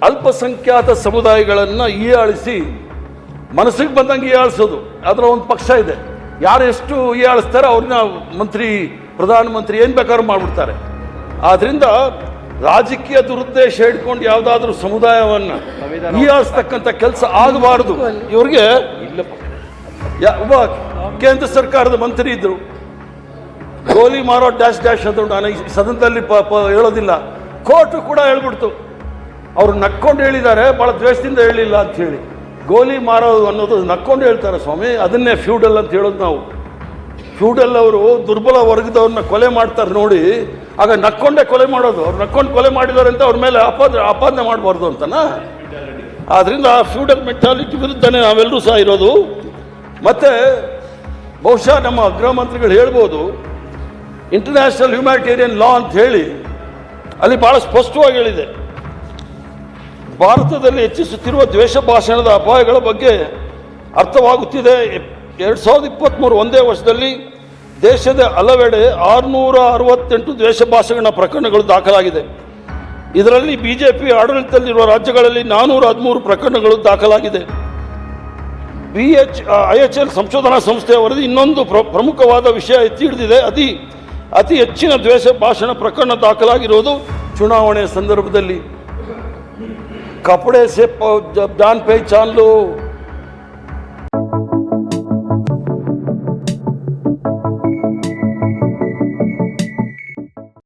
ಅಲ್ಪಸಂಖ್ಯಾತ ಸಮುದಾಯಗಳನ್ನು ಹೀಯಾಳಿಸಿ ಮನಸ್ಸಿಗೆ ಬಂದಂಗೆ ಹೀಯಾಳಿಸೋದು. ಅದರ ಒಂದು ಪಕ್ಷ ಇದೆ, ಯಾರು ಎಷ್ಟು ಹೀಯಾಳಿಸ್ತಾರೆ ಅವ್ರನ್ನ ಮಂತ್ರಿ, ಪ್ರಧಾನಮಂತ್ರಿ ಏನು ಬೇಕಾದ್ರೂ ಮಾಡಿಬಿಡ್ತಾರೆ. ಆದ್ದರಿಂದ ರಾಜಕೀಯ ದುರುದ್ದೇಶ ಇಟ್ಕೊಂಡು ಯಾವುದಾದ್ರೂ ಸಮುದಾಯವನ್ನು ಹೀಯಾಳಿಸ್ತಕ್ಕಂಥ ಕೆಲಸ ಆಗಬಾರ್ದು. ಇವ್ರಿಗೆ ಒಬ್ಬ ಕೇಂದ್ರ ಸರ್ಕಾರದ ಮಂತ್ರಿ ಇದ್ರು, ಗೋಲಿ ಮಾರೋ ಡ್ಯಾಶ್ ಡ್ಯಾಶ್ ಅಂತ ನಾನು ಈ ಸದನದಲ್ಲಿ ಹೇಳೋದಿಲ್ಲ, ಕೋರ್ಟು ಕೂಡ ಹೇಳ್ಬಿಡ್ತು. ಅವರು ನಕ್ಕೊಂಡು ಹೇಳಿದ್ದಾರೆ, ಭಾಳ ದ್ವೇಷದಿಂದ ಹೇಳಿಲ್ಲ ಅಂತ ಹೇಳಿ. ಗೋಲಿ ಮಾರೋದು ಅನ್ನೋದು ನಕ್ಕೊಂಡು ಹೇಳ್ತಾರೆ ಸ್ವಾಮಿ, ಅದನ್ನೇ ಫ್ಯೂಡಲ್ ಅಂತ ಹೇಳೋದು ನಾವು. ಫ್ಯೂಡಲ್ ಅವರು ದುರ್ಬಲ ವರ್ಗದವ್ರನ್ನ ಕೊಲೆ ಮಾಡ್ತಾರೆ ನೋಡಿ, ಆಗ ನಕ್ಕೊಂಡೇ ಕೊಲೆ ಮಾಡೋದು. ಅವ್ರು ನಕ್ಕೊಂಡು ಕೊಲೆ ಮಾಡಿದ್ದಾರೆ ಅಂತ ಅವ್ರ ಮೇಲೆ ಆಪಾದನೆ ಮಾಡಬಾರ್ದು ಅಂತನಾ? ಆದ್ದರಿಂದ ಆ ಫ್ಯೂಡಲ್ ಮೆಂಟಾಲಿಟಿ ವಿರುದ್ಧನೇ ನಾವೆಲ್ಲರೂ ಸಹ ಇರೋದು. ಮತ್ತು ಬಹುಶಃ ನಮ್ಮ ಗೃಹ ಮಂತ್ರಿಗಳು ಹೇಳ್ಬೋದು, ಇಂಟರ್ನ್ಯಾಷನಲ್ ಹ್ಯುಮ್ಯಾನಿಟೇರಿಯನ್ ಲಾ ಅಂತ ಹೇಳಿ ಅಲ್ಲಿ ಭಾಳ ಸ್ಪಷ್ಟವಾಗಿ ಹೇಳಿದೆ, ಭಾರತದಲ್ಲಿ ಹೆಚ್ಚಿಸುತ್ತಿರುವ ದ್ವೇಷ ಭಾಷಣದ ಅಪಾಯಗಳ ಬಗ್ಗೆ ಅರ್ಥವಾಗುತ್ತಿದೆ. 2023 ಒಂದೇ ವರ್ಷದಲ್ಲಿ ದೇಶದ ಹಲವೆಡೆ 668 ದ್ವೇಷ ಭಾಷಣ ಪ್ರಕರಣಗಳು ದಾಖಲಾಗಿದೆ. ಇದರಲ್ಲಿ ಬಿಜೆಪಿ ಆಡಳಿತದಲ್ಲಿರುವ ರಾಜ್ಯಗಳಲ್ಲಿ 413 ಪ್ರಕರಣಗಳು ದಾಖಲಾಗಿದೆ. IHL ಸಂಶೋಧನಾ ಸಂಸ್ಥೆಯ ವರದಿ ಇನ್ನೊಂದು ಪ್ರಮುಖವಾದ ವಿಷಯ ಎತ್ತಿ ಹಿಡಿದಿದೆ. ಅತಿ ಹೆಚ್ಚಿನ ದ್ವೇಷ ಭಾಷಣ ಪ್ರಕರಣ ದಾಖಲಾಗಿರುವುದು ಚುನಾವಣೆ ಸಂದರ್ಭದಲ್ಲಿ. ಕಪಡೆ ಸೆ ಜಾನ್ ಪಹಚಾನ್ ಲೋ,